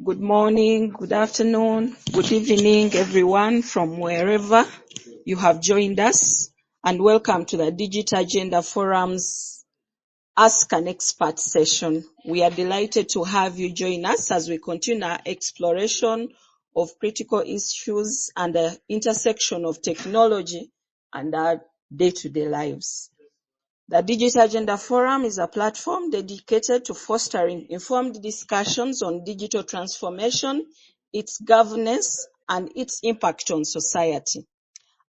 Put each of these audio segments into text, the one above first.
Good morning, good afternoon, good evening, everyone from wherever you have joined us, and welcome to the Digital Agenda Forum's Ask an Expert session. We are delighted to have you join us as we continue our exploration of critical issues and the intersection of technology and our day-to-day lives. The Digital Agenda Forum is a platform dedicated to fostering informed discussions on digital transformation, its governance, and its impact on society.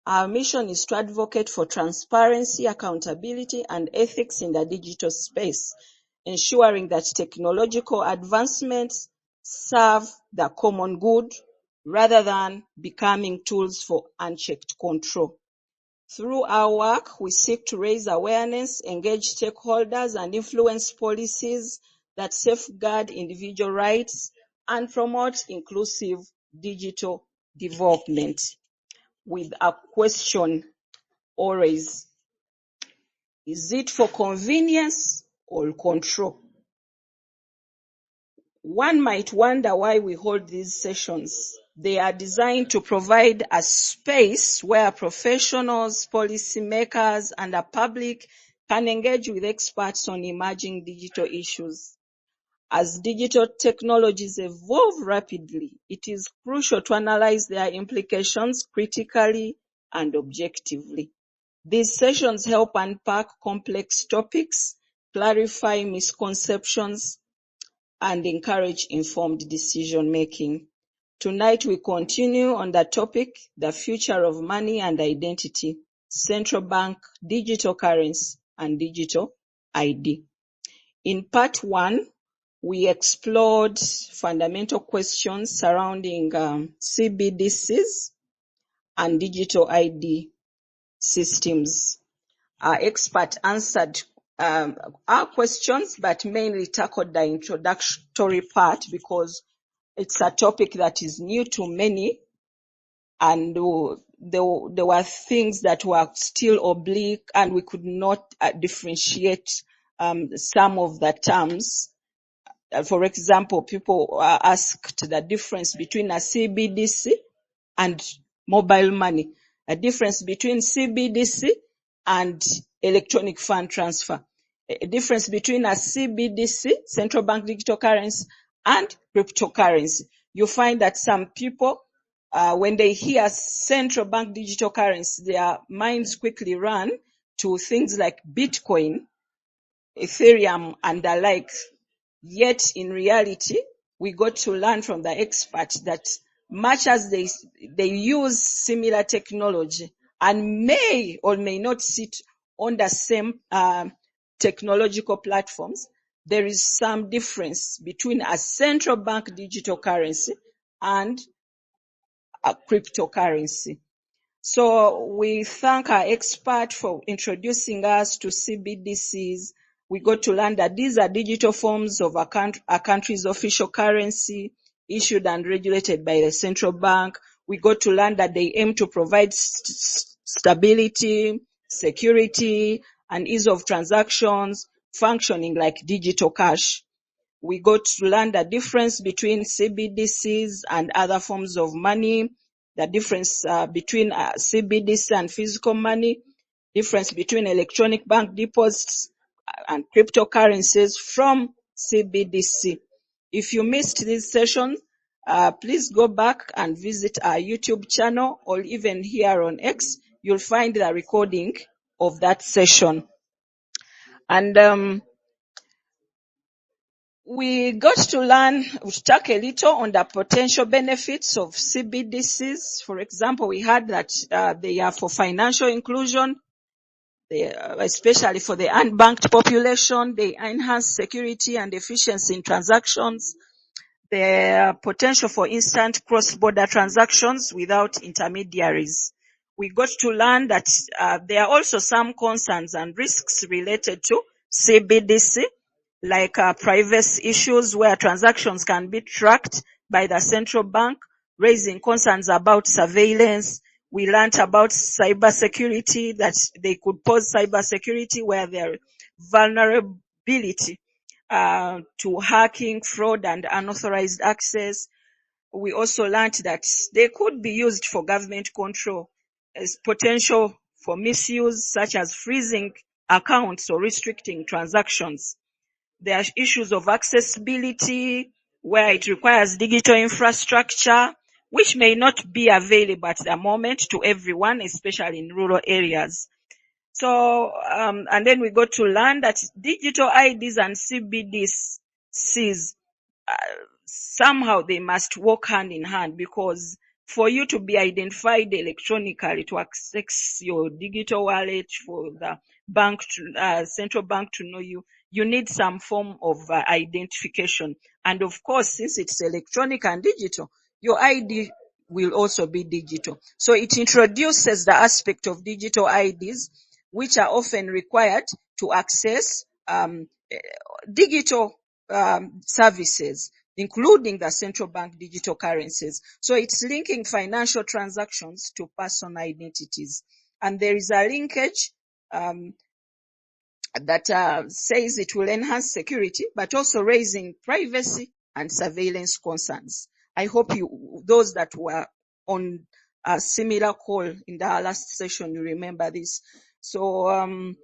Our mission is to advocate for transparency, accountability, and ethics in the digital space, ensuring that technological advancements serve the common good rather than becoming tools for unchecked control. Through our work, we seek to raise awareness, engage stakeholders, and influence policies that safeguard individual rights and promote inclusive digital development. With a question always, is it for convenience or control? One might wonder why we hold these sessions. They are designed to provide a space where professionals, policymakers, and the public can engage with experts on emerging digital issues. As digital technologies evolve rapidly, it is crucial to analyze their implications critically and objectively. These sessions help unpack complex topics, clarify misconceptions, and encourage informed decision-making. Tonight we continue on the topic, the future of money and identity, central bank, digital currency, and digital ID. In part one, we explored fundamental questions surrounding CBDCs and digital ID systems. Our expert answered our questions, but mainly tackled the introductory part because it's a topic that is new to many, and there were things that were still oblique, and we could not differentiate some of the terms. For example, people asked the difference between a CBDC and mobile money, a difference between CBDC and electronic fund transfer, a difference between a CBDC, central bank digital currency, and cryptocurrency. You find that some people, when they hear central bank digital currency, their minds quickly run to things like Bitcoin, Ethereum, and the like. Yet in reality, we got to learn from the experts that much as they use similar technology and may or may not sit on the same technological platforms, there is some difference between a central bank digital currency and a cryptocurrency. So we thank our expert for introducing us to CBDCs. We got to learn that these are digital forms of a country's official currency, issued and regulated by the central bank. We got to learn that they aim to provide stability, security, and ease of transactions, functioning like digital cash. We got to learn the difference between CBDCs and other forms of money, the difference between CBDC and physical money, difference between electronic bank deposits and cryptocurrencies from CBDC. If you missed this session, please go back and visit our YouTube channel, or even here on X, you'll find the recording of that session. And we got to talk a little on the potential benefits of CBDCs. For example, we heard that they are for financial inclusion, especially for the unbanked population. They enhance security and efficiency in transactions. Their potential for instant cross-border transactions without intermediaries. We got to learn that there are also some concerns and risks related to CBDC, like privacy issues where transactions can be tracked by the central bank, raising concerns about surveillance. We learned about cybersecurity, that they could pose cybersecurity where there is vulnerability to hacking, fraud, and unauthorized access. We also learned that they could be used for government control as potential for misuse, such as freezing accounts or restricting transactions. There are issues of accessibility, where it requires digital infrastructure, which may not be available at the moment to everyone, especially in rural areas. So, and then we got to learn that digital IDs and CBDCs, somehow they must work hand in hand, because for you to be identified electronically, to access your digital wallet, for the bank to, central bank to know you, you need some form of identification. And of course, since it's electronic and digital, your ID will also be digital. So it introduces the aspect of digital IDs, which are often required to access digital services, including the central bank digital currencies. So it's linking financial transactions to personal identities. And there is a linkage that says it will enhance security, but also raising privacy and surveillance concerns. I hope those that were on a similar call in the last session, you remember this. So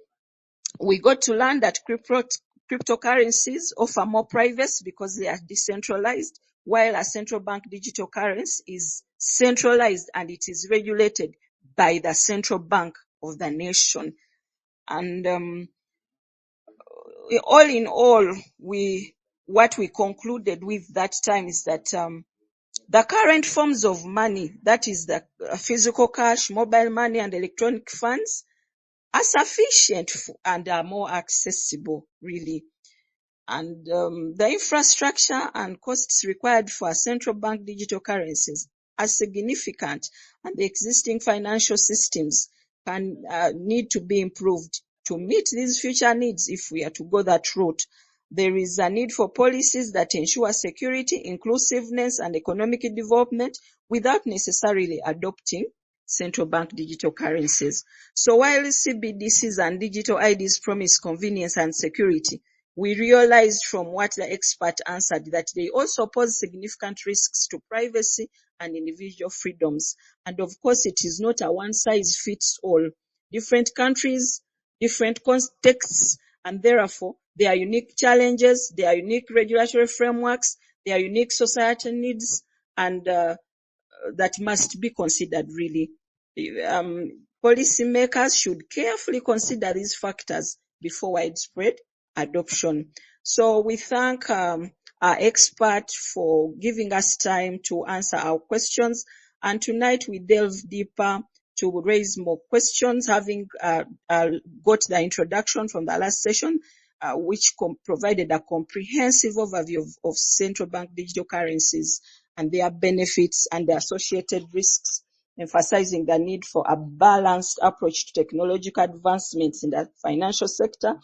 we got to learn that cryptocurrencies offer more privacy because they are decentralized, while a central bank digital currency is centralized and it is regulated by the central bank of the nation. And all in all, what we concluded with that time is that the current forms of money, that is the physical cash, mobile money, and electronic funds, are sufficient and are more accessible, really. And the infrastructure and costs required for central bank digital currencies are significant, and the existing financial systems can need to be improved to meet these future needs if we are to go that route. There is a need for policies that ensure security, inclusiveness, and economic development without necessarily adopting central bank digital currencies. So while CBDCs and digital IDs promise convenience and security, we realized from what the expert answered that they also pose significant risks to privacy and individual freedoms. And of course, it is not a one-size-fits-all. Different countries, different contexts, and therefore, there are unique challenges, there are unique regulatory frameworks, there are unique societal needs, and that must be considered, really. Policymakers should carefully consider these factors before widespread adoption. So we thank our expert for giving us time to answer our questions. And tonight we delve deeper to raise more questions, having got the introduction from the last session, which provided a comprehensive overview of central bank digital currencies and their benefits and the associated risks, emphasizing the need for a balanced approach to technological advancements in the financial sector.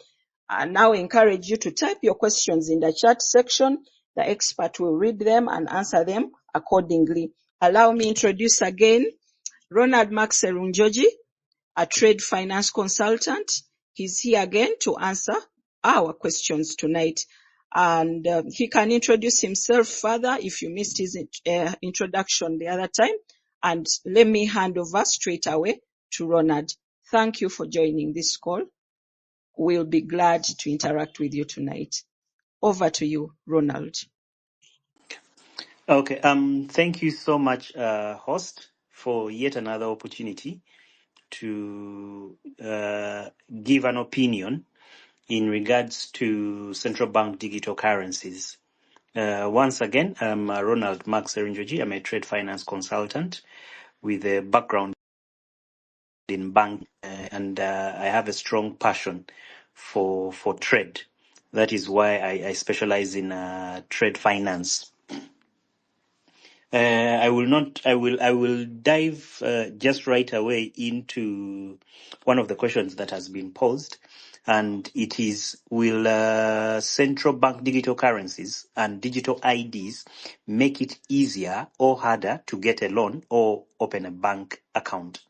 I now encourage you to type your questions in the chat section. The expert will read them and answer them accordingly. Allow me to introduce again Ronald Maxerunjoji, a trade finance consultant. He's here again to answer our questions tonight. And he can introduce himself further if you missed his introduction the other time. And let me hand over straight away to Ronald. Thank you for joining this call. We'll be glad to interact with you tonight. Over to you, Ronald. Okay. Thank you so much, host, for yet another opportunity to give an opinion in regards to central bank digital currencies. Once again, I'm Ronald Maxerunjoji. I'm a trade finance consultant with a background in banking, and I have a strong passion for trade. That is why I specialize in trade finance. I will dive just right away into one of the questions that has been posed, and it is: will central bank digital currencies and digital IDs make it easier or harder to get a loan or open a bank account?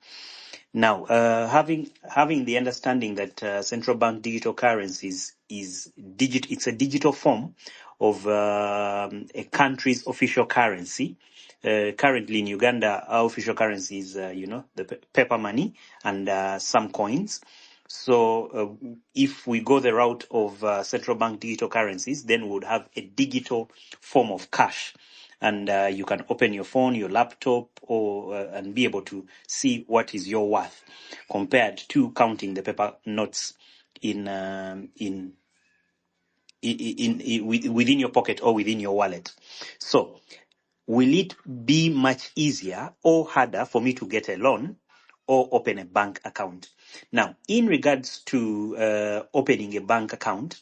Now, having the understanding that central bank digital currencies it's a digital form of a country's official currency. Currently in Uganda, our official currency is, the paper money and some coins. So if we go the route of central bank digital currencies, then we would have a digital form of cash. And you can open your phone, your laptop, or and be able to see what is your worth, compared to counting the paper notes within your pocket or within your wallet. So, will it be much easier or harder for me to get a loan or open a bank account? Now, in regards to opening a bank account,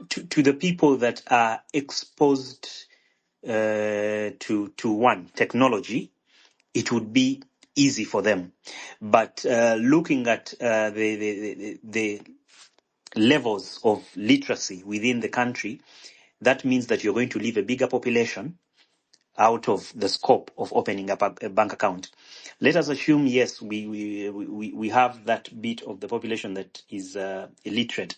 to the people that are exposed to one technology, it would be easy for them. But looking at the levels of literacy within the country, that means that you're going to leave a bigger population out of the scope of opening up a bank account. Let us assume, yes, we have that bit of the population that is illiterate,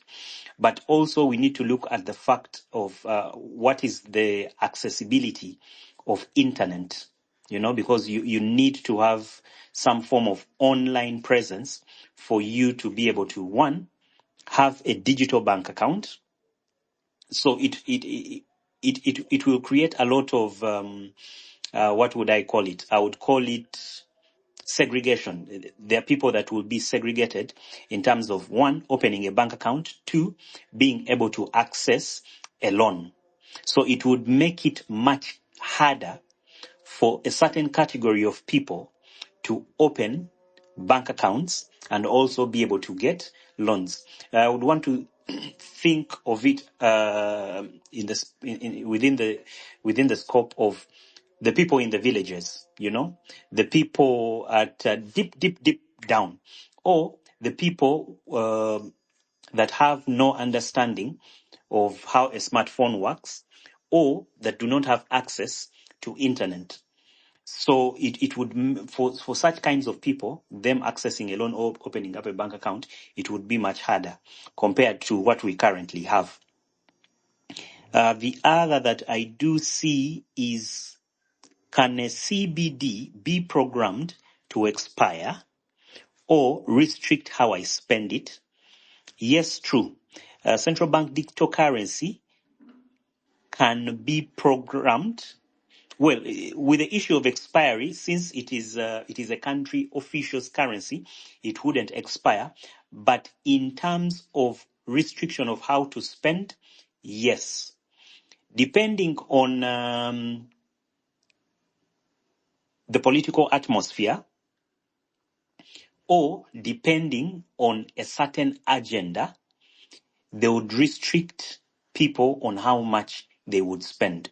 but also we need to look at the fact of what is the accessibility of internet, because you need to have some form of online presence for you to be able to, one, have a digital bank account. So it will create a lot of what would I call it? I would call it segregation. There are people that will be segregated in terms of, one, opening a bank account, two, being able to access a loan. So it would make it much harder for a certain category of people to open bank accounts and also be able to get loans. I would want to think of it within the scope of the people in the villages, the people at deep down, or the people that have no understanding of how a smartphone works, or that do not have access to internet. So it would, for such kinds of people, them accessing a loan or opening up a bank account, it would be much harder compared to what we currently have. The other that I do see is, can a CBD be programmed to expire or restrict how I spend it? Yes, true. Central bank digital currency can be programmed. Well, with the issue of expiry, since it is a country official's currency, it wouldn't expire. But in terms of restriction of how to spend, yes. Depending on the political atmosphere, or depending on a certain agenda, they would restrict people on how much they would spend.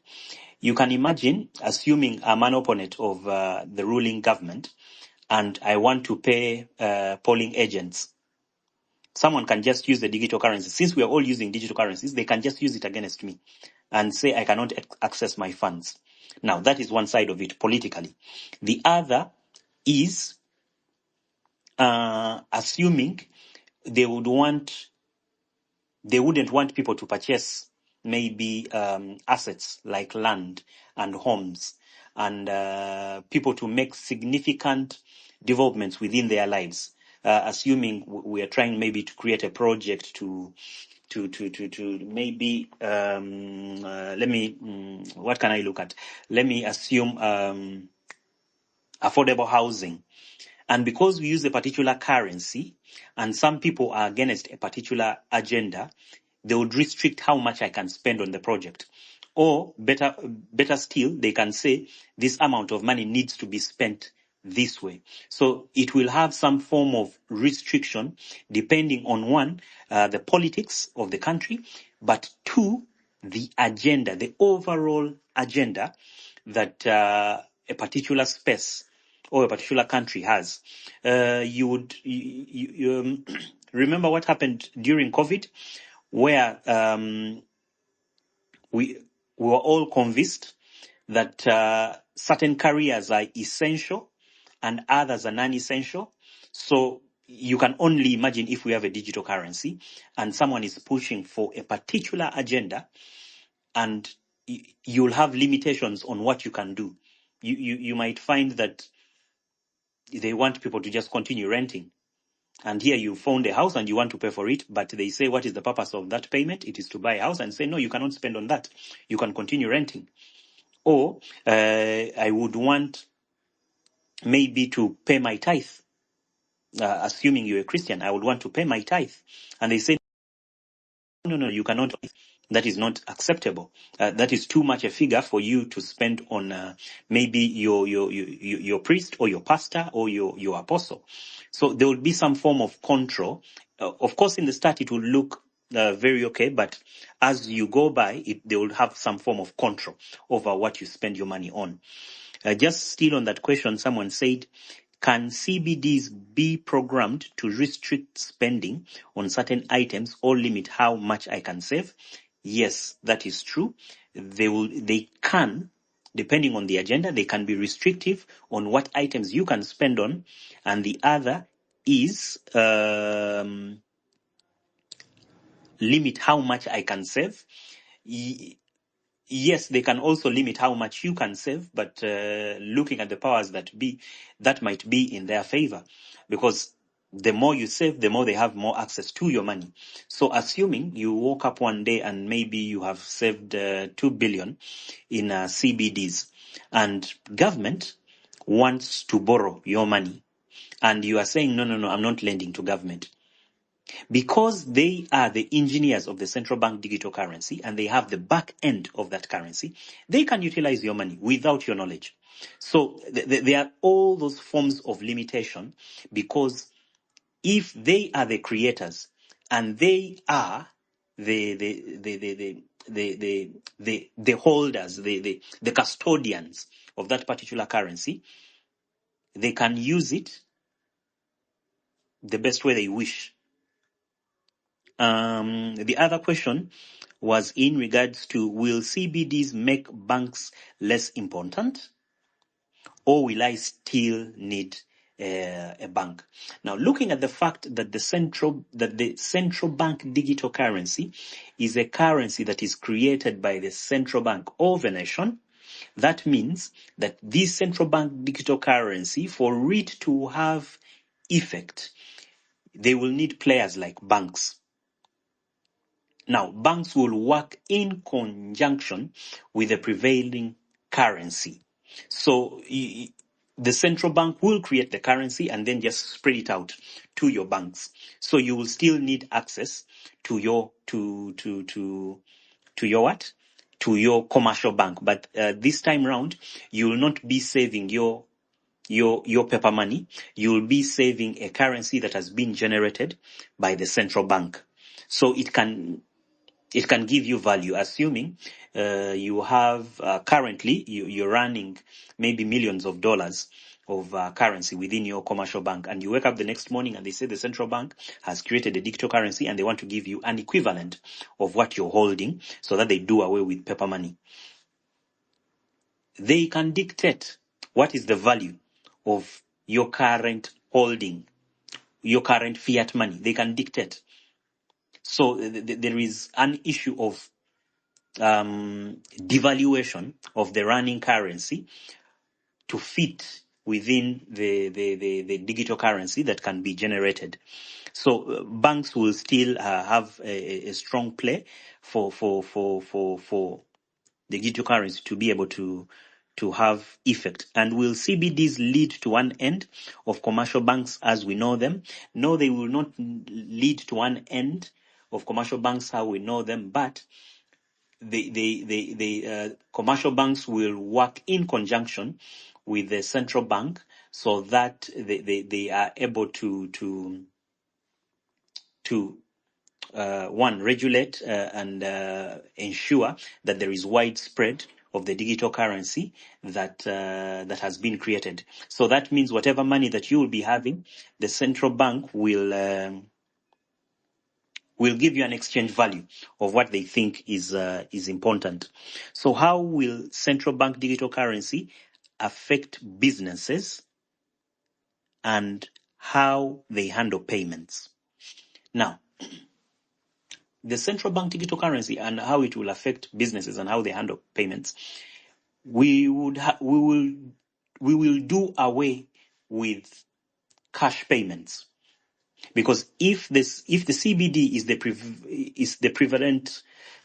You can imagine, assuming I'm an opponent of the ruling government, and I want to pay polling agents. Someone can just use the digital currency. Since we are all using digital currencies, they can just use it against me and say I cannot access my funds. Now, that is one side of it politically. The other is assuming they wouldn't want people to purchase maybe assets like land and homes, and people to make significant developments within their lives. Assuming we are trying maybe to create a project to maybe what can I look at? Let me assume affordable housing. And because we use a particular currency and some people are against a particular agenda, they would restrict how much I can spend on the project. Or better still, they can say this amount of money needs to be spent this way. So it will have some form of restriction depending on, one, the politics of the country, but two, the agenda, the overall agenda that a particular space or a particular country has. You remember what happened during COVID, where we were all convinced that certain careers are essential and others are non-essential. So you can only imagine if we have a digital currency and someone is pushing for a particular agenda, and you'll have limitations on what you can do. You might find that they want people to just continue renting. And here you found a house and you want to pay for it, but they say, what is the purpose of that payment? It is to buy a house, and say, no, you cannot spend on that. You can continue renting. Or I would want maybe to pay my tithe. Assuming you're a Christian, I would want to pay my tithe. And they say, no, you cannot. That is not acceptable. That is too much a figure for you to spend on maybe your priest or your pastor or your apostle. So there will be some form of control. Of course, in the start, it will look very okay, but as you go by, they will have some form of control over what you spend your money on. Just still on that question, someone said, can CBDs be programmed to restrict spending on certain items or limit how much I can save? Yes, that is true. They can, depending on the agenda, they can be restrictive on what items you can spend on, and the other is limit how much I can save. Yes, they can also limit how much you can save, but looking at the powers that be, that might be in their favor, because the more you save, the more they have more access to your money. So assuming you woke up one day and maybe you have saved 2 billion in CBDs, and government wants to borrow your money, and you are saying, no, I'm not lending to government. Because they are the engineers of the central bank digital currency and they have the back end of that currency, they can utilize your money without your knowledge. So there are all those forms of limitation, because if they are the creators and they are the holders, the custodians of that particular currency, they can use it the best way they wish. The other question was in regards to, will CBDs make banks less important, or will I still need a bank? Now, looking at the fact that the central bank digital currency is a currency that is created by the central bank of a nation, that means that this central bank digital currency, for it to have effect, they will need players like banks. Now, banks will work in conjunction with the prevailing currency. So the central bank will create the currency and then just spread it out to your banks. So you will still need access to your your what? To your commercial bank. But this time round, you will not be saving your paper money. You will be saving a currency that has been generated by the central bank. So it can give you value, assuming you have currently you're running maybe millions of dollars of currency within your commercial bank, and you wake up the next morning and they say the central bank has created a digital currency and they want to give you an equivalent of what you're holding, so that they do away with paper money. They can dictate what is the value of your current holding, your current fiat money. They can dictate. So there is an issue of devaluation of the running currency to fit within the digital currency that can be generated. So banks will still have a strong play for the digital currency to be able to have effect. And will CBDs lead to one end of commercial banks as we know them? No, they will not lead to one end of commercial banks how we know them, but the commercial banks will work in conjunction with the central bank, so that they are able to one, regulate and ensure that there is widespread of the digital currency that has been created. So that means whatever money that you will be having, the central bank will give you an exchange value of what they think is important. So how will central bank digital currency affect businesses? and how they handle payments. Now, the central bank digital currency and how it will affect businesses and how they handle payments, we will do away with cash payments, because if the CBD is the prevalent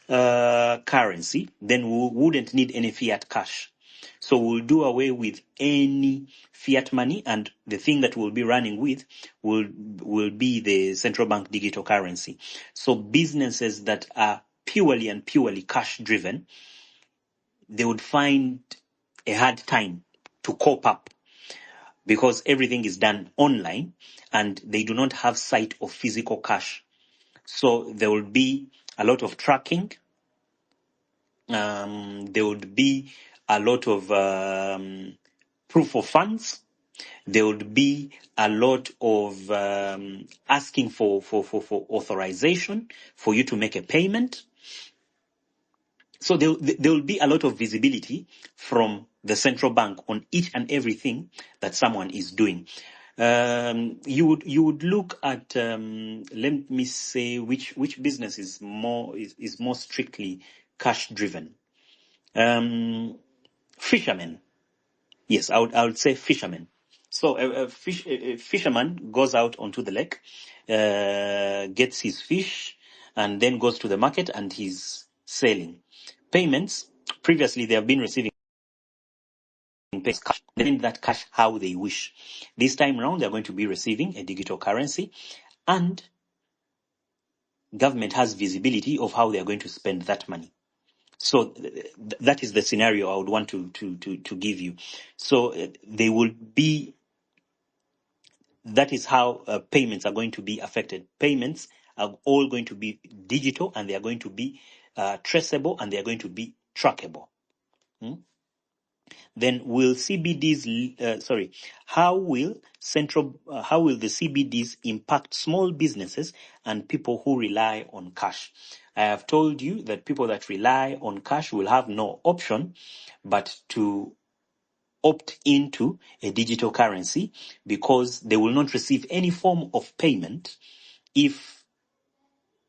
currency, then we wouldn't need any fiat cash. So we'll do away with any fiat money, and the thing that we'll be running with will be the central bank digital currency. So businesses that are purely cash driven, they would find a hard time to cope up, because everything is done online and they do not have sight of physical cash. So there will be a lot of tracking. There would be a lot of proof of funds. There would be a lot of asking for authorization for you to make a payment. So there will be a lot of visibility from the central bank on each and everything that someone is doing. You would look at let me say which business is more strictly cash driven. Fishermen. Yes, I would say fishermen. So a fisherman goes out onto the lake, gets his fish, and then goes to the market and he's selling. Payments, previously they have been receiving cash, then that cash how they wish. This time around, they're going to be receiving a digital currency, and government has visibility of how they're going to spend that money. So that is the scenario I would want to give you. So they will be. That is how payments are going to be affected. Payments are all going to be digital, and they are going to be traceable, and they are going to be trackable. Then will CBDs? How will the CBDs impact small businesses and people who rely on cash? I have told you that people that rely on cash will have no option but to opt into a digital currency, because they will not receive any form of payment if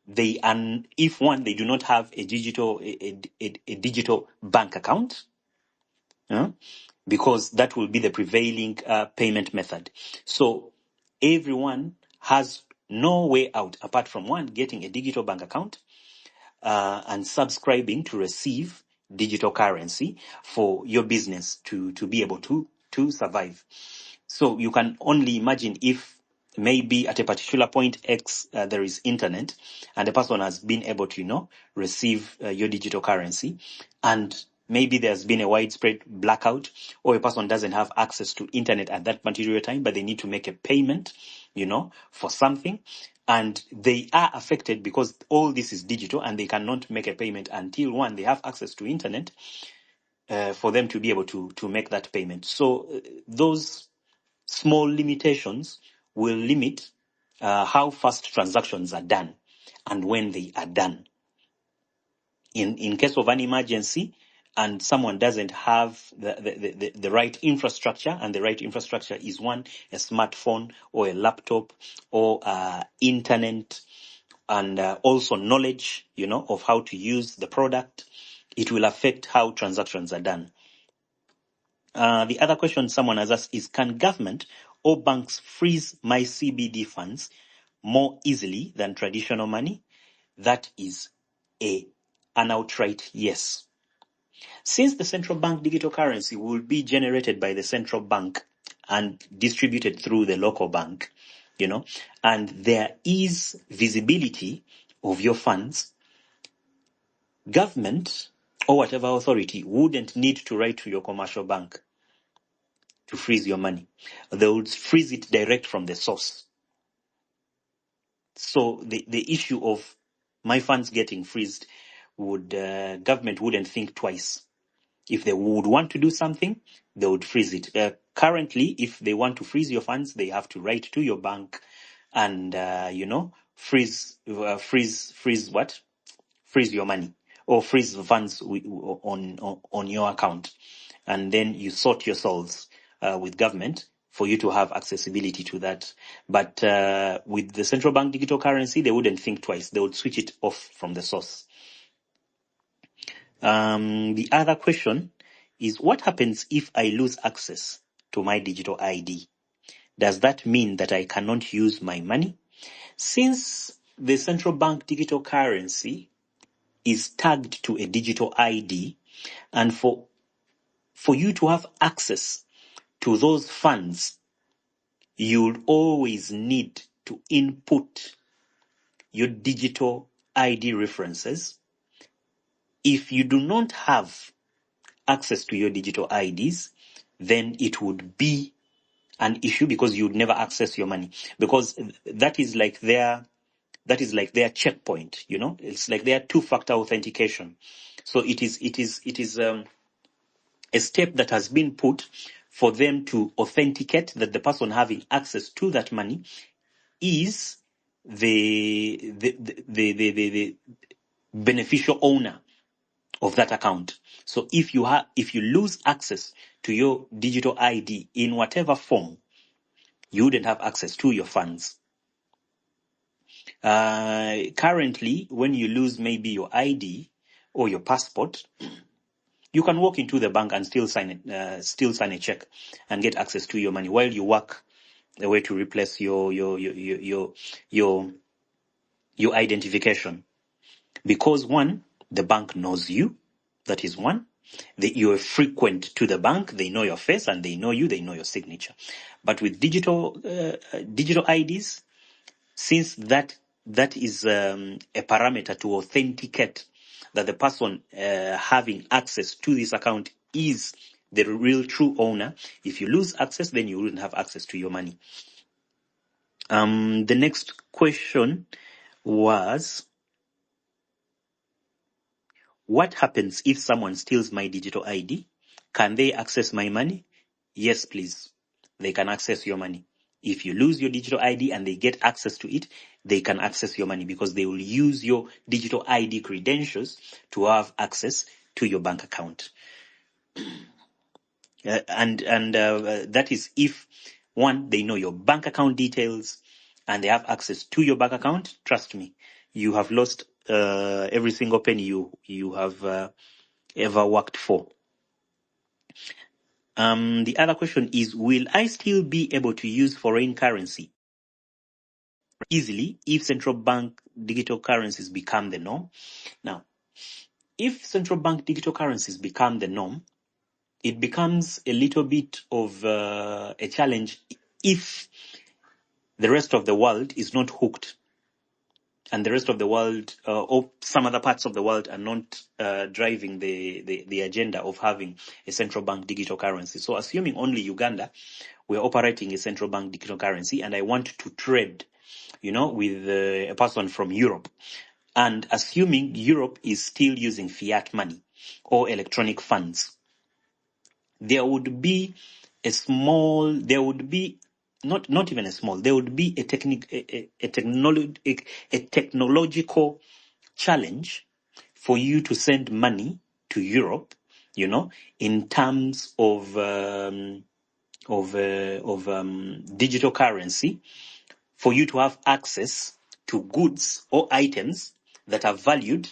they do not have a digital bank account, because that will be the prevailing payment method. So everyone has no way out apart from one, getting a digital bank account and subscribing to receive digital currency for your business to be able to survive. So you can only imagine if maybe at a particular point X there is internet and the person has been able to receive your digital currency, and maybe there's been a widespread blackout, or a person doesn't have access to internet at that particular time, but they need to make a payment for something, and they are affected because all this is digital and they cannot make a payment until they have access to internet for them to be able to make that payment. So those small limitations will limit how fast transactions are done and when they are done. In case of an emergency and someone doesn't have the right infrastructure, and the right infrastructure is a smartphone or a laptop or internet, and also knowledge, of how to use the product, it will affect how transactions are done. The other question someone has asked is, can government or banks freeze my CBD funds more easily than traditional money? That is an outright yes. Since the central bank digital currency will be generated by the central bank and distributed through the local bank, and there is visibility of your funds, government or whatever authority wouldn't need to write to your commercial bank to freeze your money. They would freeze it direct from the source. So the issue of my funds getting freezed, government wouldn't think twice. If they would want to do something, they would freeze it. Currently, if they want to freeze your funds, they have to write to your bank and freeze what? Freeze your money, or freeze the funds on your account, and then you sort your souls with government for you to have accessibility to that. But with the central bank digital currency, they wouldn't think twice. They would switch it off from the source. The other question is, what happens if I lose access to my digital ID? Does that mean that I cannot use my money? Since the central bank digital currency is tagged to a digital ID, and for you to have access to those funds, you'll always need to input your digital ID references. If you do not have access to your digital IDs, then it would be an issue because you would never access your money, because that is like their checkpoint. It's like their two-factor authentication. So it is a step that has been put for them to authenticate that the person having access to that money is the beneficial owner of that account. So if you lose access to your digital ID in whatever form, you wouldn't have access to your funds. Currently, when you lose maybe your ID or your passport, you can walk into the bank and still sign a check and get access to your money while you work a way to replace your identification. Because one, the bank knows you. That is one. You're frequent to the bank. They know your face and they know you. They know your signature. But with digital IDs, since that is a parameter to authenticate that the person having access to this account is the real true owner, if you lose access, then you wouldn't have access to your money. The next question was, what happens if someone steals my digital ID? Can they access my money? Yes, please. They can access your money. If you lose your digital ID and they get access to it, they can access your money because they will use your digital ID credentials to have access to your bank account. And that is if, one, they know your bank account details and they have access to your bank account. Trust me, you have lost every single penny you have ever worked for. The other question is, will I still be able to use foreign currency easily if central bank digital currencies become the norm? Now, if central bank digital currencies become the norm, it becomes a little bit of a challenge if the rest of the world is not hooked, and the rest of the world or some other parts of the world are not driving the agenda of having a central bank digital currency. So assuming only Uganda, we're operating a central bank digital currency, and I want to trade, with a person from Europe, and assuming Europe is still using fiat money or electronic funds, there would be a technological challenge for you to send money to Europe, in terms of digital currency, for you to have access to goods or items that are valued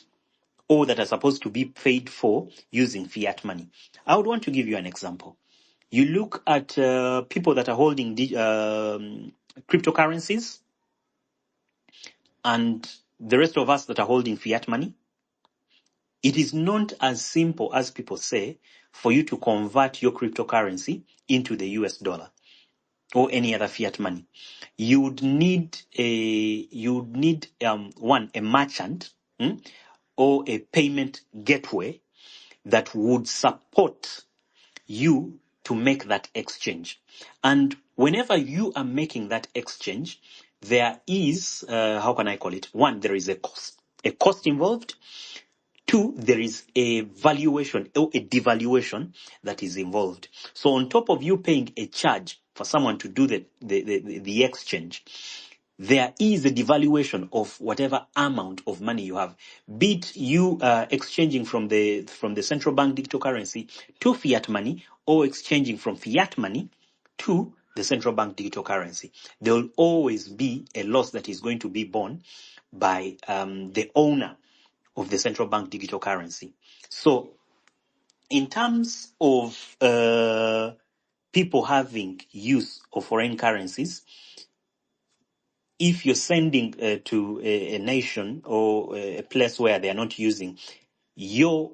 or that are supposed to be paid for using fiat money. I would want to give you an example. You look at people that are holding cryptocurrencies and the rest of us that are holding fiat money. It is not as simple as people say for you to convert your cryptocurrency into the US dollar or any other fiat money. You would need a merchant or a payment gateway that would support you to make that exchange. And whenever you are making that exchange, there is, one, there is a cost involved. Two, there is a valuation or a devaluation that is involved. So on top of you paying a charge for someone to do the exchange, there is a devaluation of whatever amount of money you have. Be it you exchanging from the central bank digital currency to fiat money, or exchanging from fiat money to the central bank digital currency. There will always be a loss that is going to be borne by the owner of the central bank digital currency. So in terms of people having use of foreign currencies, if you're sending to a nation or a place where they are not using your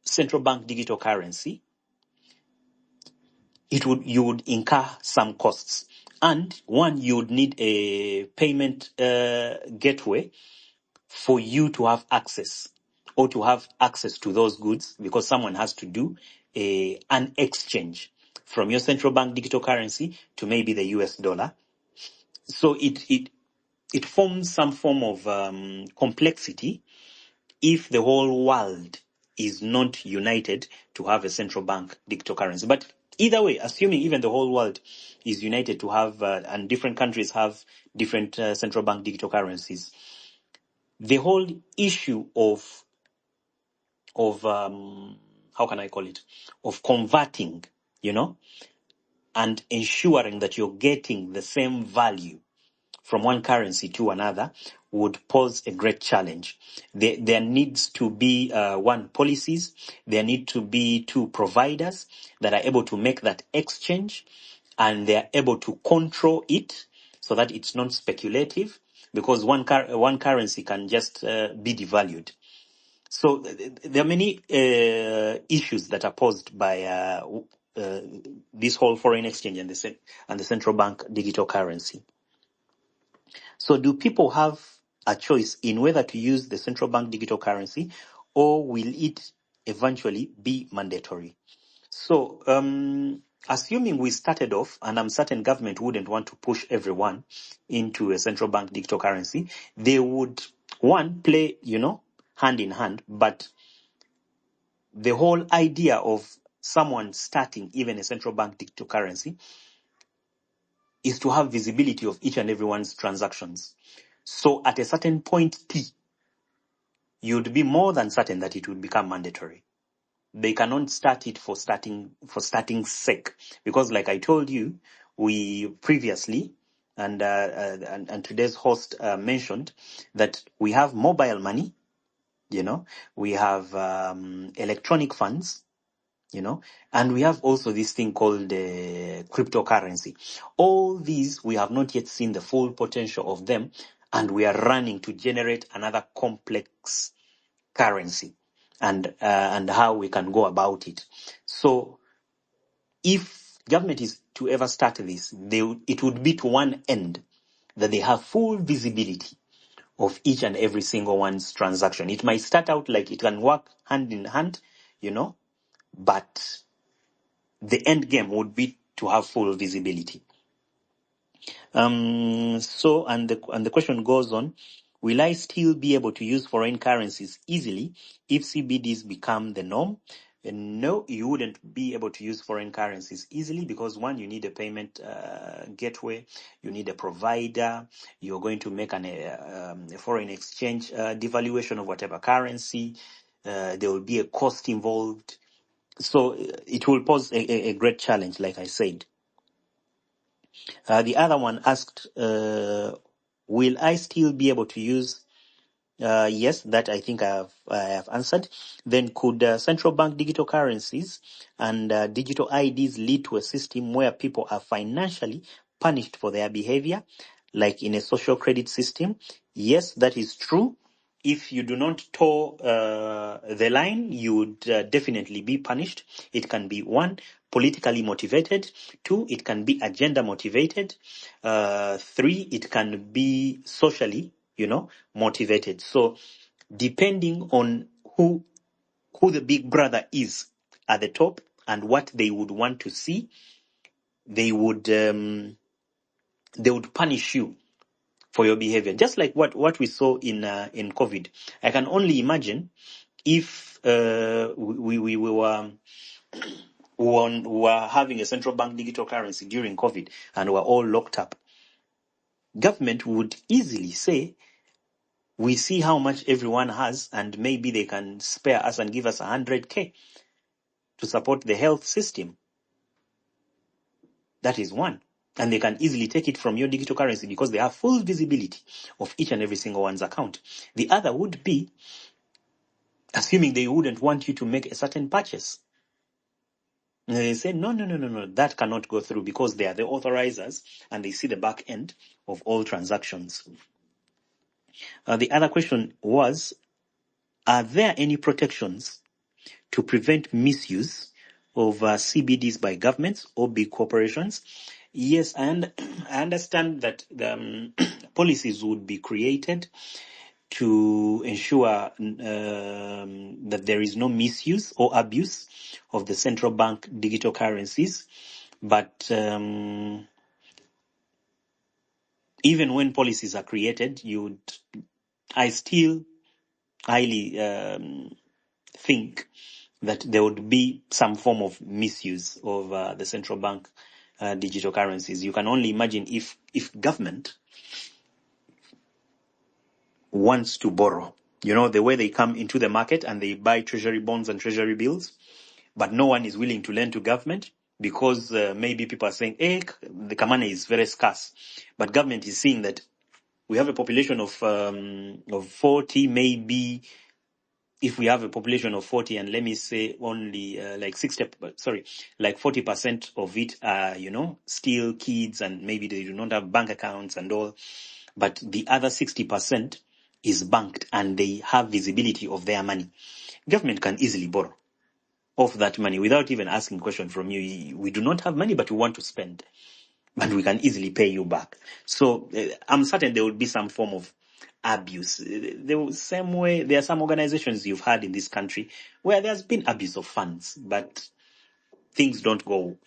central bank digital currency, you would incur some costs. And one, you would need a payment gateway for you to have access or to have access to those goods, because someone has to do an exchange from your central bank digital currency to maybe the US dollar. So it forms some form of complexity if the whole world is not united to have a central bank digital currency. But either way, assuming even the whole world is united to have, and different countries have different central bank digital currencies, the whole issue of how can I call it, of converting, and ensuring that you're getting the same value from one currency to another would pose a great challenge. There needs to be one, policies. There need to be two, providers that are able to make that exchange, and they are able to control it so that it's not speculative, because one currency can just be devalued. So there are many issues that are posed by this whole foreign exchange and the central bank digital currency. So do people have a choice in whether to use the central bank digital currency, or will it eventually be mandatory? So assuming we started off, and I'm certain government wouldn't want to push everyone into a central bank digital currency, they would, one, play, hand in hand, but the whole idea of someone starting even a central bank digital currency is to have visibility of each and everyone's transactions. So at a certain point T, you'd be more than certain that it would become mandatory. They cannot start it for starting's sake, because like I told you, we previously and today's host mentioned that we have mobile money, we have electronic funds, and we have also this thing called cryptocurrency. All these, we have not yet seen the full potential of them, and we are running to generate another complex currency, and how we can go about it. So if government is to ever start this, it would be to one end, that they have full visibility of each and every single one's transaction. It might start out like it can work hand in hand, but the end game would be to have full visibility. So, and the question goes on: will I still be able to use foreign currencies easily if CBDs become the norm? No, you wouldn't be able to use foreign currencies easily, because one, you need a payment gateway, you need a provider, you're going to make a foreign exchange devaluation of whatever currency, there will be a cost involved. So it will pose a great challenge, like I said. The other one asked, will I still be able to use? Yes, that I think I have answered. Then could central bank digital currencies and digital IDs lead to a system where people are financially punished for their behavior, like in a social credit system? Yes, that is true. If you do not toe the line, you would definitely be punished. It can be, one, politically motivated. Two, it can be agenda motivated. Three, it can be socially, motivated. So depending on who the big brother is at the top and what they would want to see, they would punish you for your behavior, just like what we saw in COVID. I can only imagine if we were having a central bank digital currency during COVID and we're all locked up. Government would easily say, we see how much everyone has, and maybe they can spare us and give us 100K to support the health system. That is one. And they can easily take it from your digital currency because they have full visibility of each and every single one's account. The other would be assuming they wouldn't want you to make a certain purchase. And they say, no, that cannot go through because they are the authorizers and they see the back end of all transactions. The other question was, are there any protections to prevent misuse of CBDs by governments or big corporations? Yes, and I understand that the policies would be created to ensure that there is no misuse or abuse of the central bank digital currencies. But even when policies are created, I still highly think that there would be some form of misuse of the central bank digital currencies. You can only imagine if government wants to borrow, the way they come into the market and they buy treasury bonds and treasury bills, but no one is willing to lend to government because maybe people are saying, hey, the kamane is very scarce. But government is seeing that we have a population of 40, maybe if we have a population of 40 and let me say only like 40% of it are, still kids and maybe they do not have bank accounts and all. But the other 60% is banked and they have visibility of their money. Government can easily borrow off that money without even asking question from you. We do not have money, but we want to spend. But we can easily pay you back. So I'm certain there would be some form of abuse. The same way, there are some organizations you've had in this country where there's been abuse of funds, but things don't go,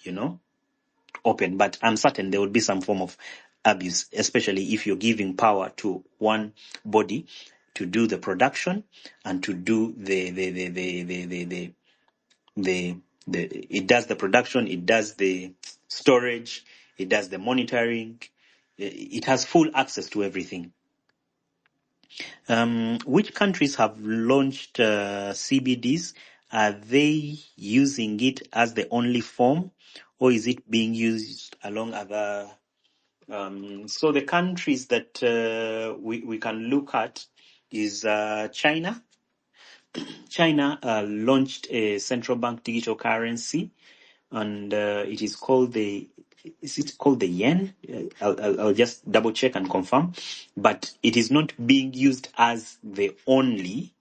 open. But I'm certain there would be some form of abuse, especially if you're giving power to one body to do the production and to do it does the production, it does the storage, it does the monitoring, it has full access to everything. Which countries have launched CBDs? Are they using it as the only form, or is it being used along other? So the countries that we can look at is China. China launched a central bank digital currency, and it is called is it called the yen? I'll just double check and confirm, but it is not being used as the only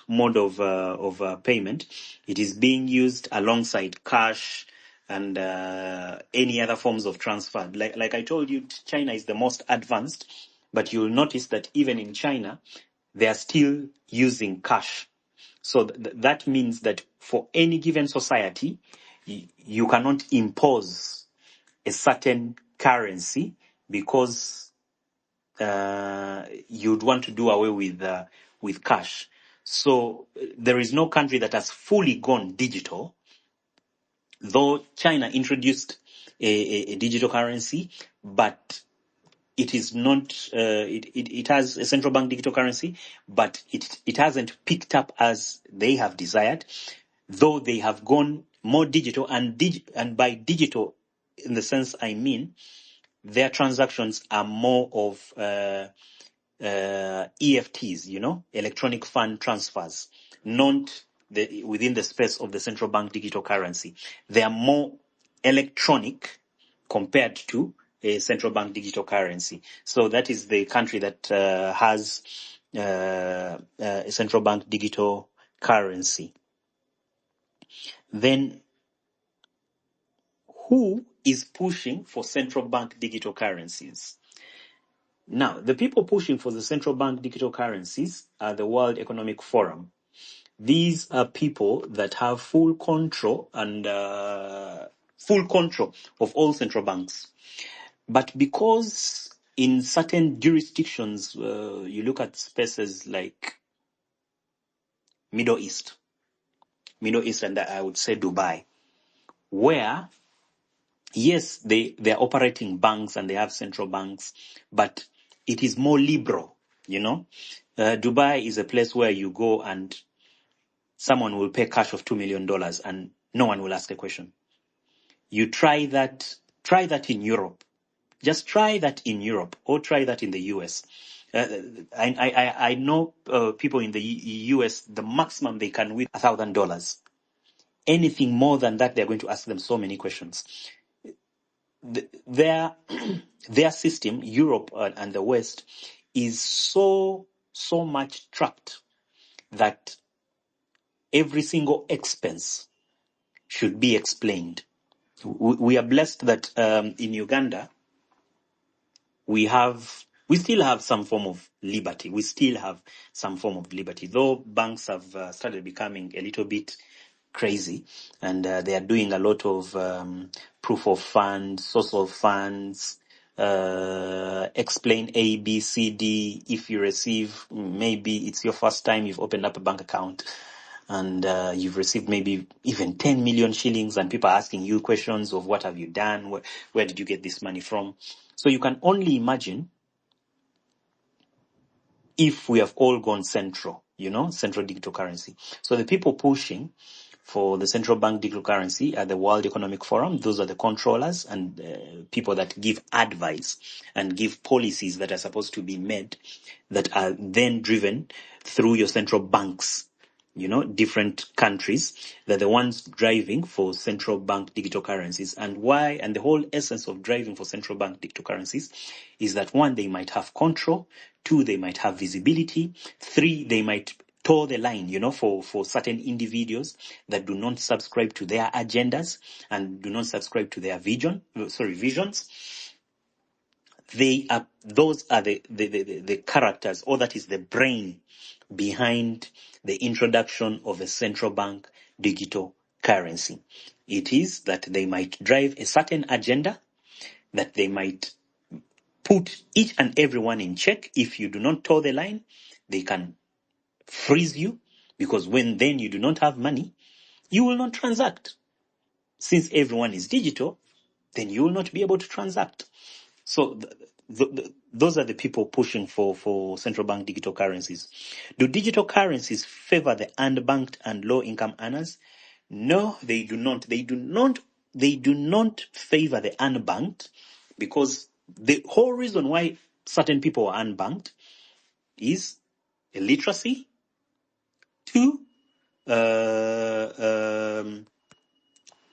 mode of payment. It is being used alongside cash and any other forms of transfer. Like I told you, China is the most advanced, but you'll notice that even in China, they are still using cash. So that means that for any given society, you cannot impose a certain currency because you'd want to do away with cash. So there is no country that has fully gone digital, though China introduced a digital currency, but it is not. It has a central bank digital currency, but it hasn't picked up as they have desired. Though they have gone more digital, and by digital, in the sense I mean, their transactions are more of EFTs, electronic fund transfers, not within the space of the central bank digital currency. They are more electronic compared to a central bank digital currency. So that is the country that has a central bank digital currency. Then, who is pushing for central bank digital currencies? Now, the people pushing for the central bank digital currencies are the World Economic Forum. These are people that have full control of all central banks. But because in certain jurisdictions, you look at spaces like Middle East, and I would say Dubai, where yes, they are operating banks and they have central banks, but it is more liberal, Dubai is a place where you go and someone will pay cash of $2 million and no one will ask a question. You try that in Europe. Just try that in Europe, or try that in the US. I know people in the US, the maximum they can win $1,000. Anything more than that, they're going to ask them so many questions. Their system, Europe and the West, is so much trapped that every single expense should be explained. We are blessed that in Uganda we still have some form of liberty. We still have some form of liberty, though banks have started becoming a little bit crazy, and they are doing a lot of proof of funds, source of funds, explain A, B, C, D. If you receive, maybe it's your first time you've opened up a bank account, and you've received maybe even 10 million shillings, and people are asking you questions of what have you done, where did you get this money from? So you can only imagine if we have all gone central, central digital currency. So the people pushing for the central bank digital currency at the World Economic Forum, those are the controllers and people that give advice and give policies that are supposed to be made, that are then driven through your central banks. Different countries, they're the ones driving for central bank digital currencies. And why? And the whole essence of driving for central bank digital currencies is that, one, they might have control. Two, they might have visibility. Three, they might toe the line, for certain individuals that do not subscribe to their agendas and do not subscribe to their visions. Those are the characters, or that is the brain behind the introduction of a central bank digital currency. It is that they might drive a certain agenda, that they might put each and everyone in check. If you do not toe the line, they can freeze you, because then you do not have money, you will not transact. Since everyone is digital, then you will not be able to transact. So those are the people pushing for central bank digital currencies. Do digital currencies favor the unbanked and low-income earners? No, they do not. They do not favor the unbanked, because the whole reason why certain people are unbanked is illiteracy. Two,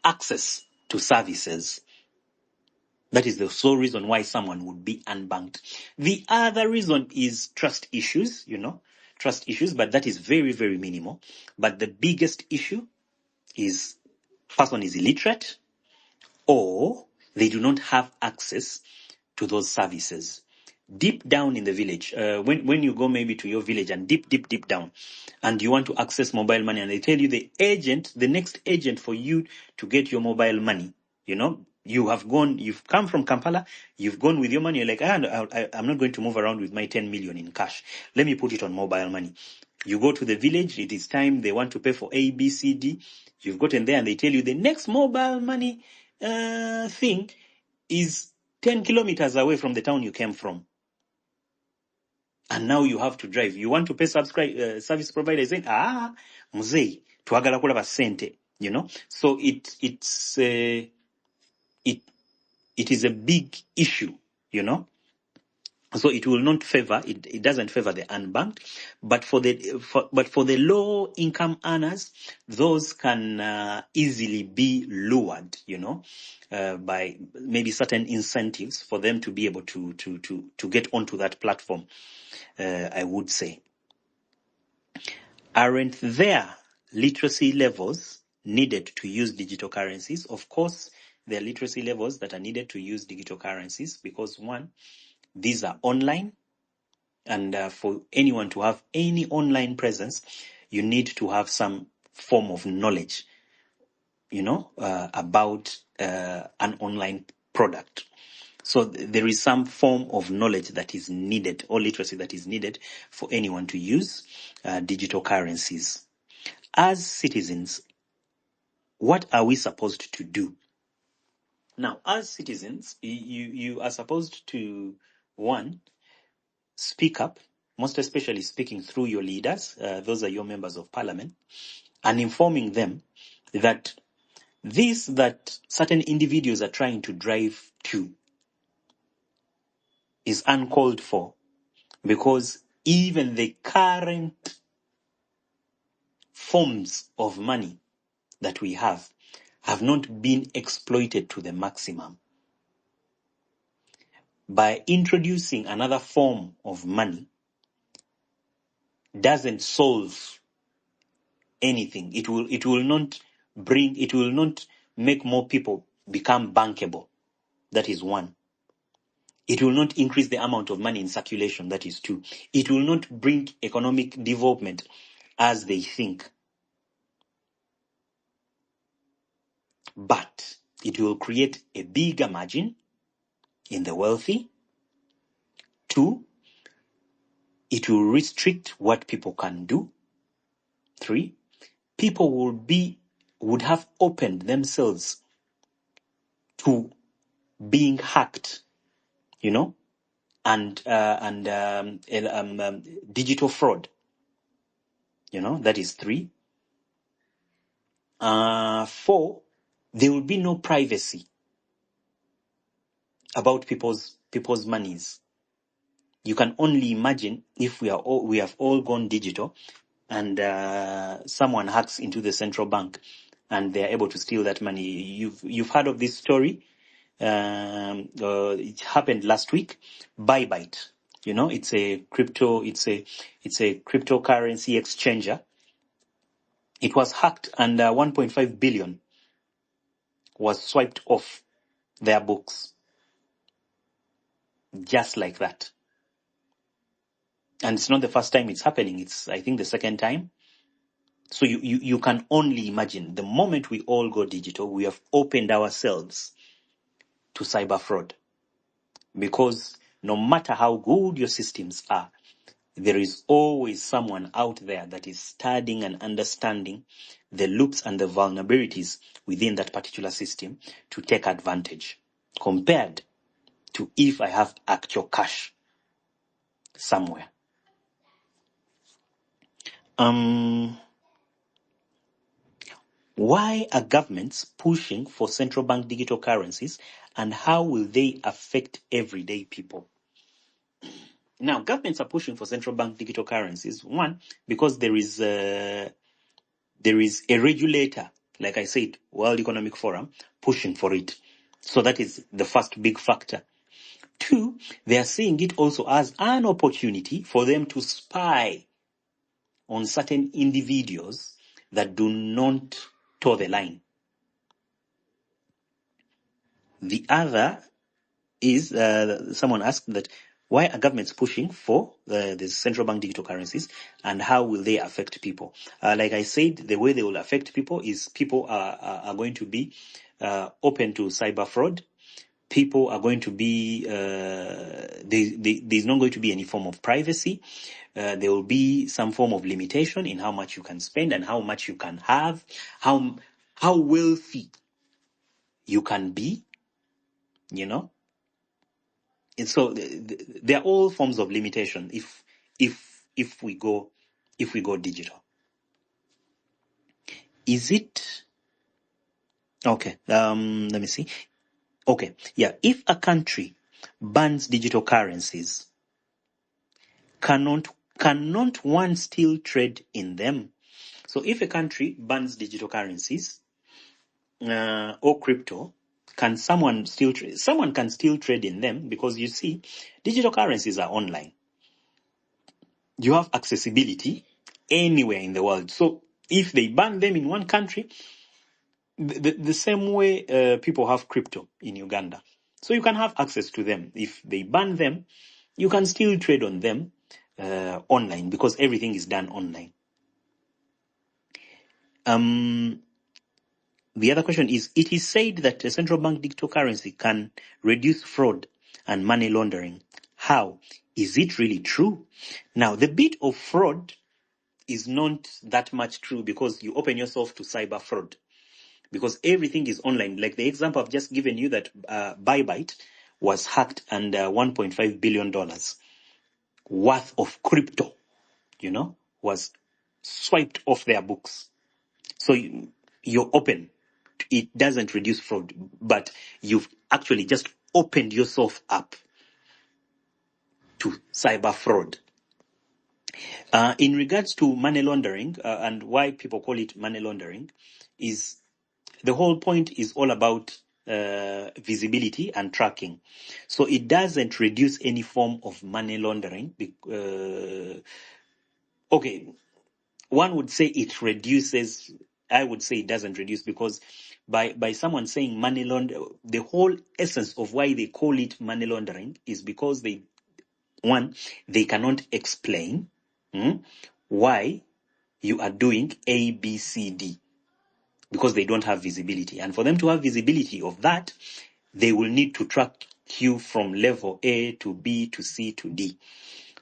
access to services. That is the sole reason why someone would be unbanked. The other reason is trust issues, but that is very, very minimal. But the biggest issue is person is illiterate, or they do not have access to those services. Deep down in the village, when you go maybe to your village and deep down, and you want to access mobile money, and they tell you the next agent for you to get your mobile money, you've come from Kampala, you've gone with your money, you're like, I'm not going to move around with my 10 million in cash. Let me put it on mobile money. You go to the village, it is time, they want to pay for A, B, C, D. You've gotten there and they tell you the next mobile money thing is 10 kilometers away from the town you came from. And now you have to drive. You want to pay service provider saying, muzei, tuagala kulaba sente, So it is a big issue, So it will not favor, it doesn't favor the unbanked, but for the low income earners, those can easily be lured, by maybe certain incentives for them to be able to get onto that platform. I would say, aren't there literacy levels needed to use digital currencies? Of course, there are literacy levels that are needed to use digital currencies, because one, these are online, and for anyone to have any online presence, you need to have some form of knowledge, about an online product. So there is some form of knowledge that is needed, or literacy that is needed, for anyone to use digital currencies. As citizens, what are we supposed to do? Now, as citizens, you are supposed to, one, speak up, most especially speaking through your leaders, those are your members of parliament, and informing them that This that certain individuals are trying to drive to is uncalled for, because even the current forms of money that we have not been exploited to the maximum. By introducing another form of money doesn't solve anything. It will not make more people become bankable. That is one. It will not increase the amount of money in circulation. That is two. It will not bring economic development as they think. But it will create a bigger margin in the wealthy. Two, it will restrict what people can do. Three, people would have opened themselves to being hacked, and digital fraud. That is three. Four, there will be no privacy about people's monies. You can only imagine if we have all gone digital, and someone hacks into the central bank and they're able to steal that money. You've heard of this story. It happened last week. Bybit, it's a cryptocurrency exchanger. It was hacked, and 1.5 billion was swiped off their books, just like that. And it's not the first time it's happening. It's, I think, the second time. So you can only imagine, the moment we all go digital, we have opened ourselves to cyber fraud. Because no matter how good your systems are, there is always someone out there that is studying and understanding the loops and the vulnerabilities within that particular system to take advantage, compared to if I have actual cash somewhere. Why are governments pushing for central bank digital currencies, and how will they affect everyday people? Now, governments are pushing for central bank digital currencies. One, because there is a regulator, like I said, World Economic Forum, pushing for it. So that is the first big factor. Two, they are seeing it also as an opportunity for them to spy on certain individuals that do not toe the line. The other is, someone asked that, why are governments pushing for the central bank digital currencies, and how will they affect people? Like I said, the way they will affect people is people are going to be open to cyber fraud. People are going to be, there's not going to be any form of privacy. There will be some form of limitation in how much you can spend and how much you can have, how wealthy you can be, And so there are all forms of limitation if we go digital. Is it okay? Let me see. Okay, yeah. If a country bans digital currencies, cannot one still trade in them? So if a country bans digital currencies or crypto, can someone still trade? Someone can still trade in them, because you see, digital currencies are online. You have accessibility anywhere in the world. So if they ban them in one country, the same way people have crypto in Uganda, so you can have access to them. If they ban them, you can still trade on them online, because everything is done online. The other question is, it is said that a central bank digital currency can reduce fraud and money laundering. How? Is it really true? Now, the bit of fraud is not that much true, because you open yourself to cyber fraud, because everything is online. Like the example I've just given you, that Bybit was hacked, and $1.5 billion worth of crypto, was swiped off their books. So you're open reduce fraud, but you've actually just opened yourself up to cyber fraud. In regards to money laundering, and why people call it money laundering, is the whole point is all about visibility and tracking. So it doesn't reduce any form of money laundering. Okay, one would say it reduces. I would say it doesn't reduce, because by someone saying money launder, the whole essence of why they call it money laundering is because they cannot explain why you are doing A, B, C, D, because they don't have visibility. And for them to have visibility of that, they will need to track you from level A to B to C to D.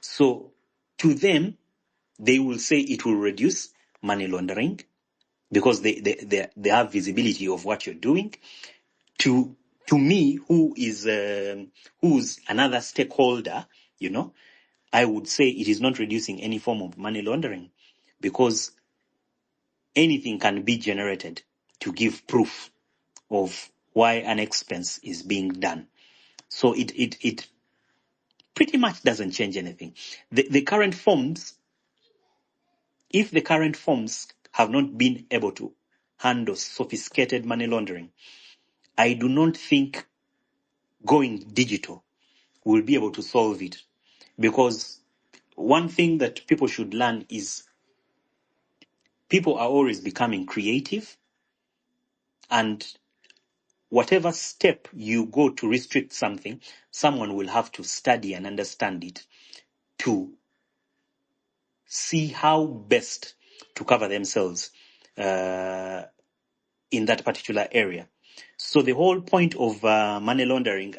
So to them, they will say it will reduce money laundering because they have visibility of what you're doing. To me, who's another stakeholder, I would say it is not reducing any form of money laundering, because anything can be generated to give proof of why an expense is being done. So it pretty much doesn't change anything. The current forms, if the current forms have not been able to handle sophisticated money laundering, I do not think going digital will be able to solve it. Because one thing that people should learn is people are always becoming creative, and whatever step you go to restrict something, someone will have to study and understand it to see how best to cover themselves in that particular area. So the whole point of money laundering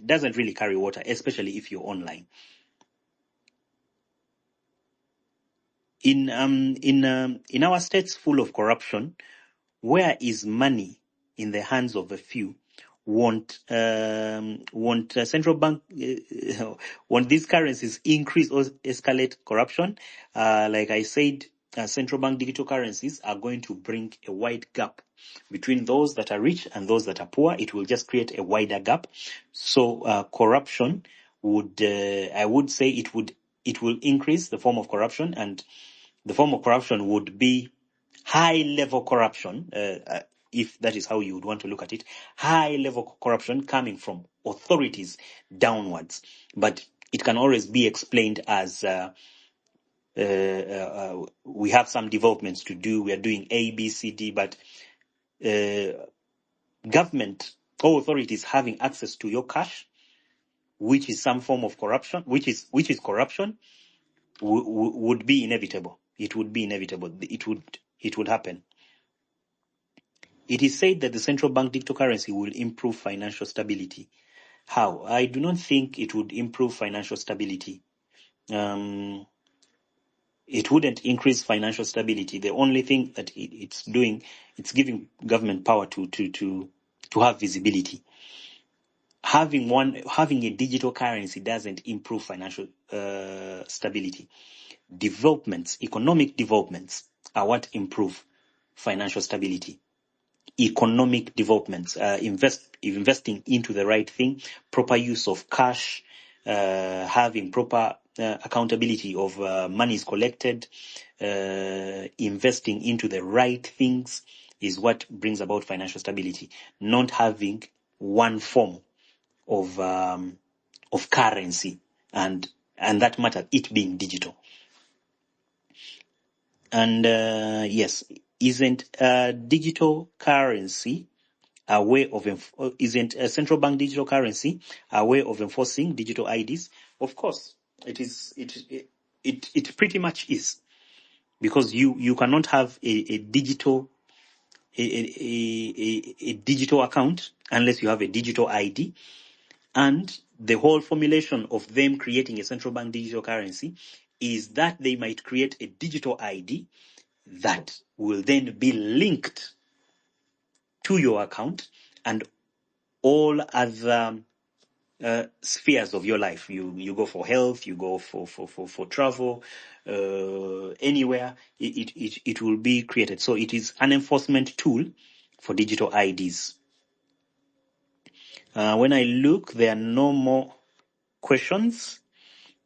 doesn't really carry water, especially if you're online. In our states full of corruption, where is money in the hands of a few? Won't central bank won't these currencies increase or escalate corruption? Like I said, central bank digital currencies are going to bring a wide gap between those that are rich and those that are poor. It will just create a wider gap. So corruption would, I would say, it will increase the form of corruption, and the form of corruption would be high-level corruption, if that is how you would want to look at it, high-level corruption coming from authorities downwards. But it can always be explained as we have some developments to do, we are doing A, B, C, D, but government or authorities having access to your cash, which is some form of corruption, which is corruption, would be inevitable. It would be inevitable. It would happen. It is said that the central bank digital currency will improve financial stability. How? I do not think it would improve financial stability. It wouldn't increase financial stability. The only thing that it's doing, it's giving government power to have visibility. Having a digital currency doesn't improve financial stability. Economic developments are what improve financial stability. Economic developments, investing into the right thing, proper use of cash, having proper accountability of monies collected, investing into the right things is what brings about financial stability. Not having one form of currency, and that matter, it being digital. And yes, isn't digital currency a way of isn't a central bank digital currency a way of enforcing digital IDs? Of course, it is. It pretty much is, because you cannot have a digital a digital account unless you have a digital ID. And the whole formulation of them creating a central bank digital currency is that they might create a digital ID that will then be linked to your account and all other spheres of your life. You go for health, you go for travel, anywhere, it will be created. So it is an enforcement tool for digital IDs. When I look, there are no more questions.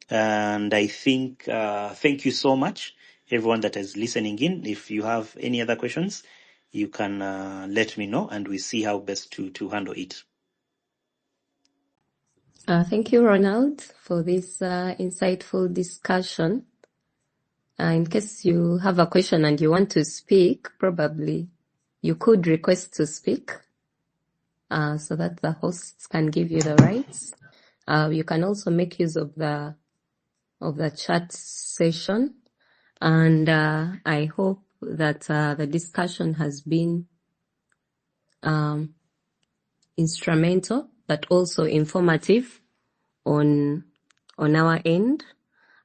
And I think, thank you so much, everyone that is listening in. If you have any other questions, you can let me know, and we see how best to handle it. Thank you, Ronald, for this insightful discussion. In case you have a question and you want to speak, probably you could request to speak so that the hosts can give you the rights. You can also make use of the chat session, and I hope that the discussion has been instrumental but also informative on our end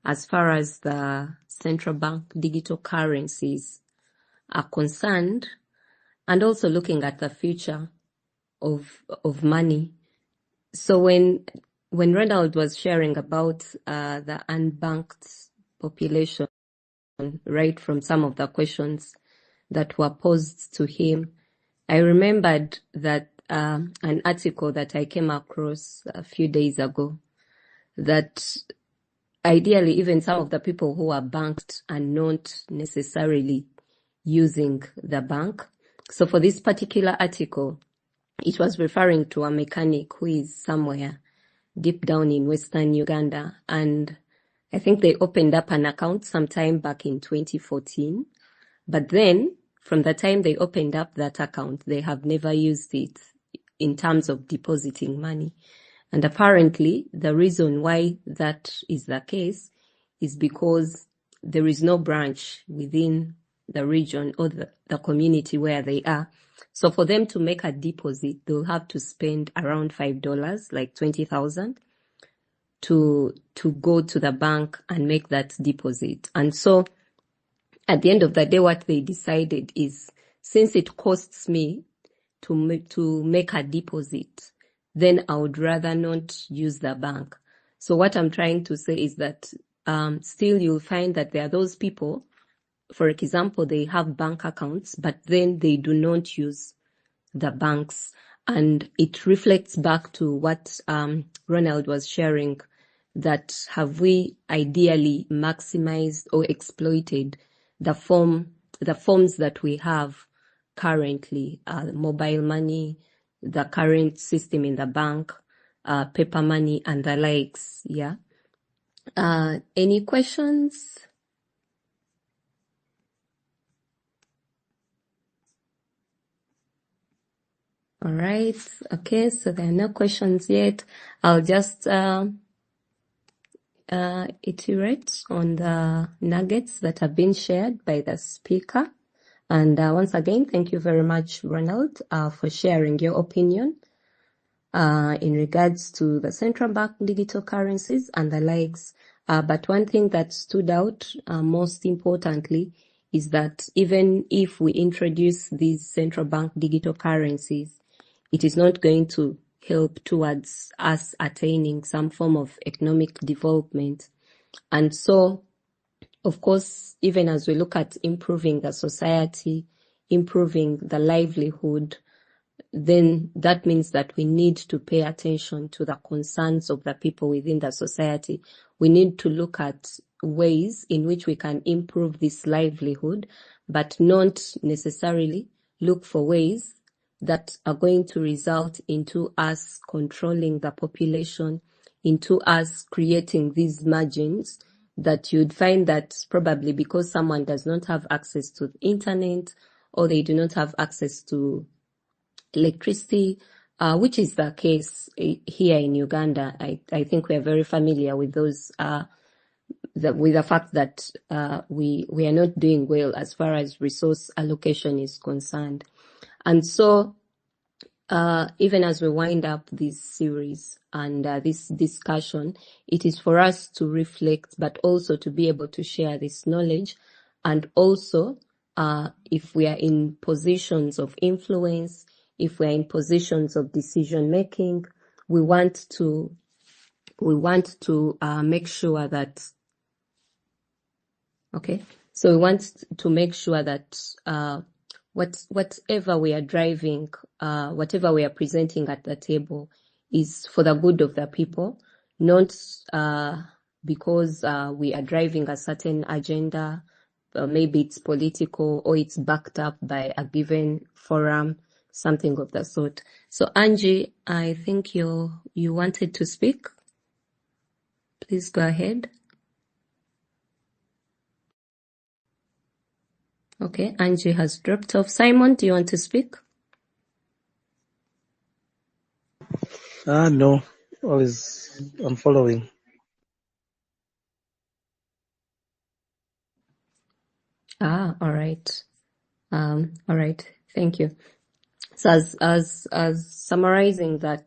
as far as the central bank digital currencies are concerned, and also looking at the future of money. So when Ronald was sharing about the unbanked population, right from some of the questions that were posed to him, I remembered that an article that I came across a few days ago, that ideally even some of the people who are banked are not necessarily using the bank. So for this particular article, it was referring to a mechanic who is somewhere deep down in Western Uganda, and I think they opened up an account sometime back in 2014. But then, from the time they opened up that account, they have never used it in terms of depositing money. And apparently, the reason why that is the case is because there is no branch within the region or the community where they are. So for them to make a deposit, they'll have to spend around $5, like 20,000, to go to the bank and make that deposit. And so at the end of the day, what they decided is, since it costs me to make a deposit, then I would rather not use the bank. So what I'm trying to say is that still you'll find that there are those people, for example, they have bank accounts, but then they do not use the banks. And it reflects back to what Ronald was sharing, that have we ideally maximized or exploited the forms that we have currently, mobile money, the current system in the bank, paper money, and the likes. Yeah. Any questions? All right. Okay. So there are no questions yet. I'll just iterate on the nuggets that have been shared by the speaker. And once again, thank you very much, Ronald, for sharing your opinion in regards to the central bank digital currencies and the likes. But one thing that stood out most importantly is that even if we introduce these central bank digital currencies, it is not going to help towards us attaining some form of economic development. And so, of course, even as we look at improving the society, improving the livelihood, then that means that we need to pay attention to the concerns of the people within the society. We need to look at ways in which we can improve this livelihood, but not necessarily look for ways that are going to result into us controlling the population, into us creating these margins that you'd find that probably because someone does not have access to the internet or they do not have access to electricity, which is the case here in Uganda. I think we are very familiar with those, with the fact that we are not doing well as far as resource allocation is concerned. And so, even as we wind up this series and this discussion, it is for us to reflect, but also to be able to share this knowledge. And also, if we are in positions of influence, if we are in positions of decision making, we want to make sure that, okay, so we want to make sure that whatever we are driving, whatever we are presenting at the table is for the good of the people, not because we are driving a certain agenda. Maybe it's political or it's backed up by a given forum, something of the sort. So Angie, I think you wanted to speak. Please go ahead. Okay, Angie has dropped off. Simon, do you want to speak? No, I'm following. All right. All right. Thank you. So as summarizing that,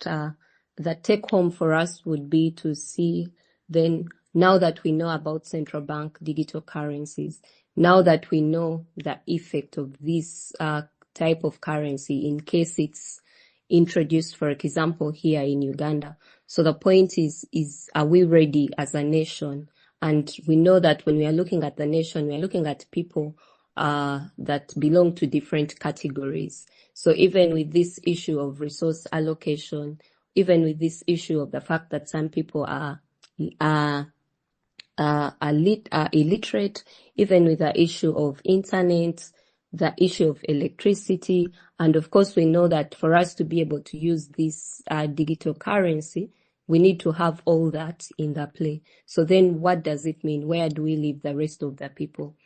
the take home for us would be to see then, now that we know about central bank digital currencies, now that we know the effect of this type of currency in case it's introduced, for example, here in Uganda. So the point is are we ready as a nation? And we know that when we are looking at the nation, we are looking at people that belong to different categories. So even with this issue of resource allocation, even with this issue of the fact that some people are illiterate, even with the issue of internet, the issue of electricity, and of course we know that for us to be able to use this digital currency, we need to have all that in the play. So then what does it mean? Where do we leave the rest of the people?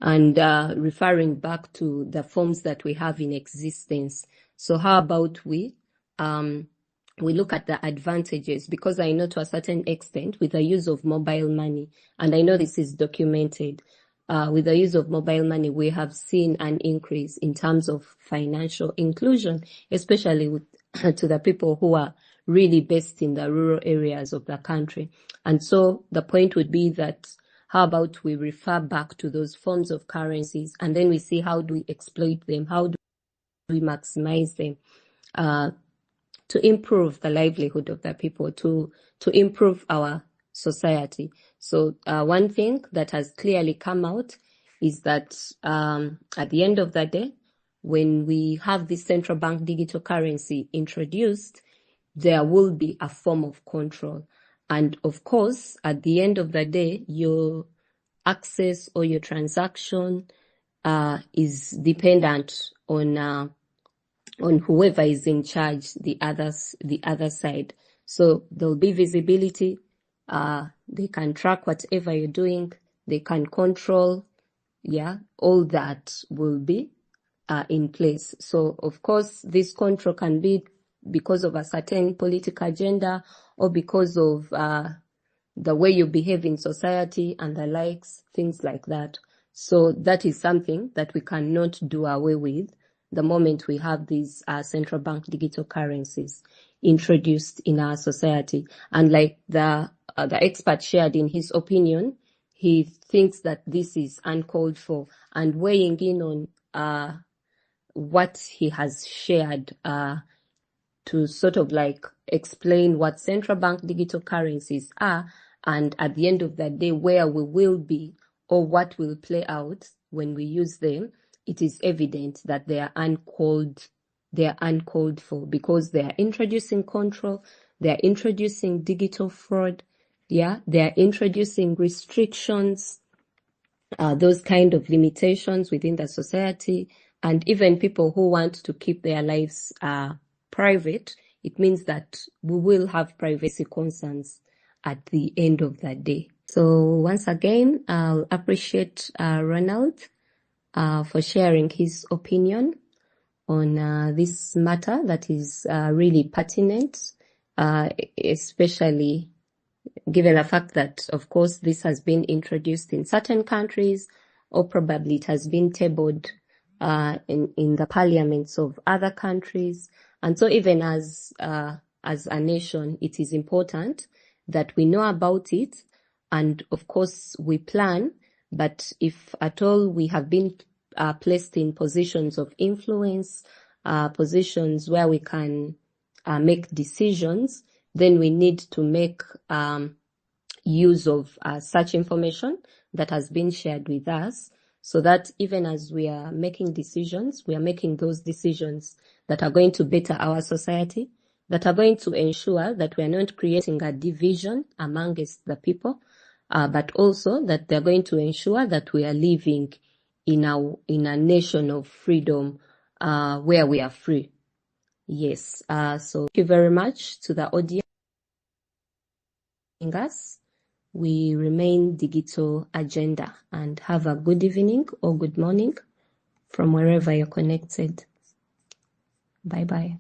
And referring back to the forms that we have in existence. So how about we look at the advantages, because I know to a certain extent with the use of mobile money, and I know this is documented, with the use of mobile money, we have seen an increase in terms of financial inclusion, especially with to the people who are really based in the rural areas of the country. And so the point would be that how about we refer back to those forms of currencies, and then we see how do we exploit them, how do we maximize them to improve the livelihood of the people, to improve our society. So one thing that has clearly come out is that at the end of the day, when we have this central bank digital currency introduced, there will be a form of control. And of course, at the end of the day, your access or your transaction is dependent on whoever is in charge, the other side. So there'll be visibility. They can track whatever you're doing. They can control. Yeah, all that will be in place. So of course, this control can be because of a certain political agenda or because of the way you behave in society and the likes, things like that. So that is something that we cannot do away with the moment we have these central bank digital currencies introduced in our society. And like the expert shared in his opinion, he thinks that this is uncalled for, and weighing in on what he has shared to sort of like explain what central bank digital currencies are, and at the end of the day where we will be or what will play out when we use them. It is evident that they are uncalled for, because they are introducing control, they are introducing digital fraud, they are introducing restrictions, those kind of limitations within the society, and even people who want to keep their lives private. It means that we will have privacy concerns at the end of the day. So once again, I'll appreciate Ronald for sharing his opinion on this matter that is really pertinent, especially given the fact that, of course, this has been introduced in certain countries, or probably it has been tabled in the parliaments of other countries. And so even as a nation, it is important that we know about it, and of course we plan. But if at all we have been placed in positions of influence, positions where we can make decisions, then we need to make use of such information that has been shared with us, so that even as we are making decisions, we are making those decisions that are going to better our society, that are going to ensure that we are not creating a division amongst the people, but also that they're going to ensure that we are living in a nation of freedom, where we are free. Yes. So thank you very much to the audience. Us. We remain Digital Agenda, and have a good evening or good morning from wherever you're connected. Bye bye.